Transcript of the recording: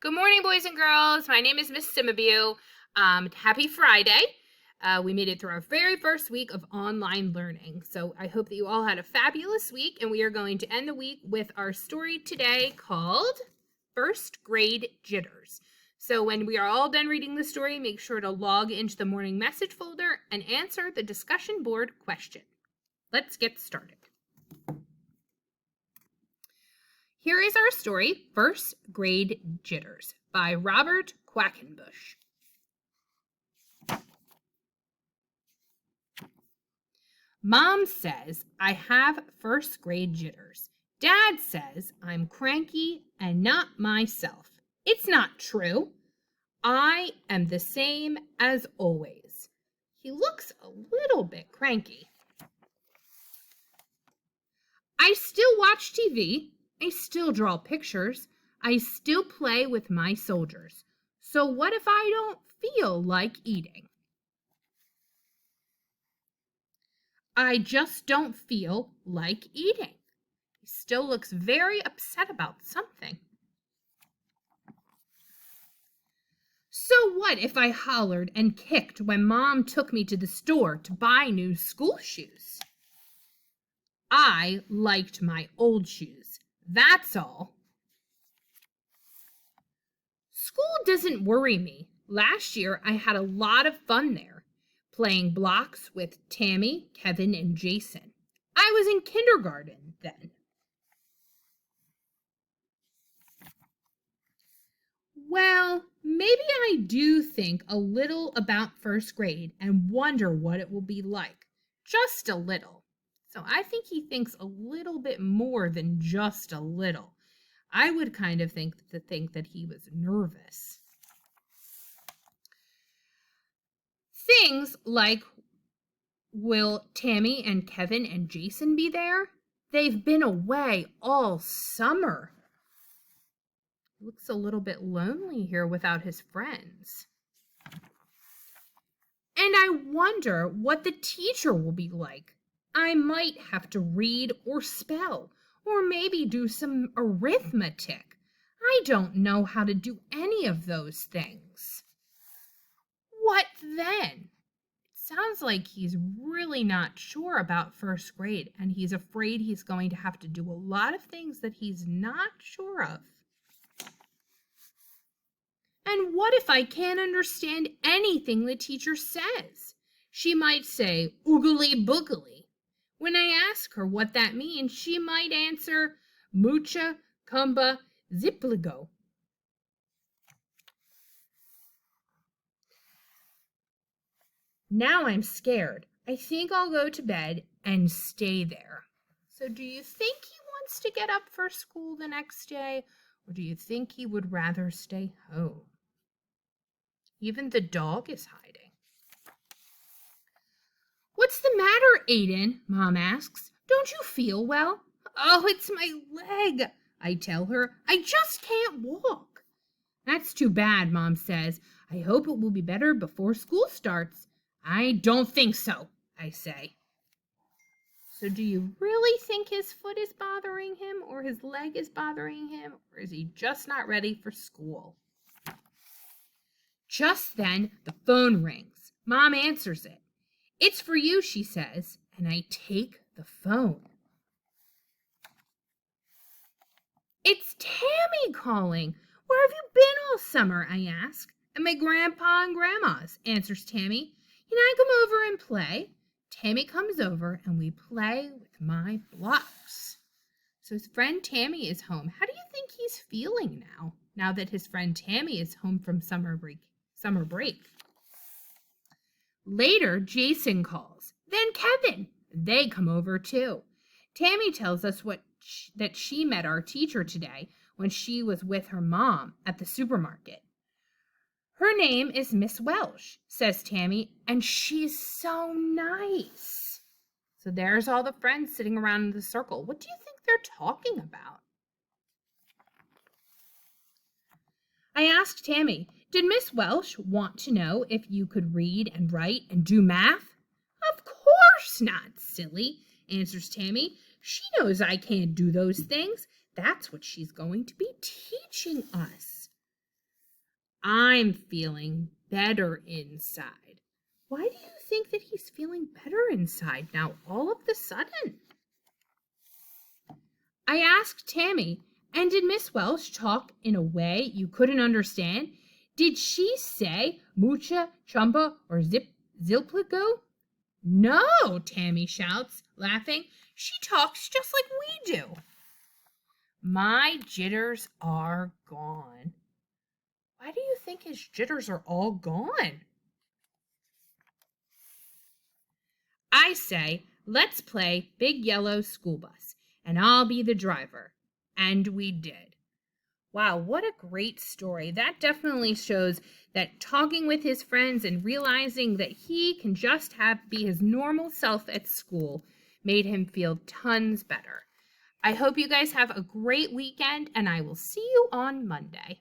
Good morning, boys and girls. My name is Miss Simabue. Happy Friday. We made it through our very first week of online learning. So I hope that you all had a fabulous week, and we are going to end the week with our story today called First Grade Jitters. So when we are all done reading the story, make sure to log into the morning message folder and answer the discussion board question. Let's get started. Here is our story, First Grade Jitters, by Robert Quackenbush. Mom says I have first grade jitters. Dad says I'm cranky and not myself. It's not true. I am the same as always. He looks a little bit cranky. I still watch TV. I still draw pictures. I still play with my soldiers. So what if I don't feel like eating? I just don't feel like eating. He still looks very upset about something. So what if I hollered and kicked when Mom took me to the store to buy new school shoes? I liked my old shoes. That's all. School doesn't worry me. Last year I had a lot of fun there, playing blocks with Tammy, Kevin, and Jason. I was in kindergarten then. Well, maybe I do think a little about first grade and wonder what it will be like. Just a little. So I think he thinks a little bit more than just a little. I would kind of think that he was nervous. Things like, will Tammy and Kevin and Jason be there? They've been away all summer. Looks a little bit lonely here without his friends. And I wonder what the teacher will be like. I might have to read or spell, or maybe do some arithmetic. I don't know how to do any of those things. What then? It sounds like he's really not sure about first grade, and he's afraid he's going to have to do a lot of things that he's not sure of. And what if I can't understand anything the teacher says? She might say, oogly boogly. When I ask her what that means, she might answer, mucha cumba zipligo. Now I'm scared. I think I'll go to bed and stay there. So do you think he wants to get up for school the next day, or do you think he would rather stay home? Even the dog is hiding. What's the matter, Aiden? Mom asks. Don't you feel well? Oh, it's my leg, I tell her. I just can't walk. That's too bad, Mom says. I hope it will be better before school starts. I don't think so, I say. So do you really think his foot is bothering him, or his leg is bothering him, or is he just not ready for school? Just then, the phone rings. Mom answers it. It's for you, she says, and I take the phone. It's Tammy calling. Where have you been all summer? I ask. At my grandpa and grandma's, answers Tammy. Can I come over and play? Tammy comes over and we play with my blocks. So his friend Tammy is home. How do you think he's feeling now that his friend Tammy is home from summer break? Later, Jason calls. Then Kevin. They come over too. Tammy tells us that she met our teacher today when she was with her mom at the supermarket. Her name is Miss Welsh, says Tammy, and she's so nice. So there's all the friends sitting around in the circle. What do you think they're talking about? I asked Tammy, did Miss Welsh want to know if you could read and write and do math? Of course not, silly, answers Tammy. She knows I can't do those things. That's what she's going to be teaching us. I'm feeling better inside. Why do you think that he's feeling better inside now all of the sudden? I asked Tammy, and did Miss Welsh talk in a way you couldn't understand? Did she say mucha, chumba, or zilpligo? No, Tammy shouts, laughing. She talks just like we do. My jitters are gone. Why do you think his jitters are all gone? I say, let's play Big Yellow School Bus, and I'll be the driver. And we did. Wow, what a great story. That definitely shows that talking with his friends and realizing that he can just be his normal self at school made him feel tons better. I hope you guys have a great weekend, and I will see you on Monday.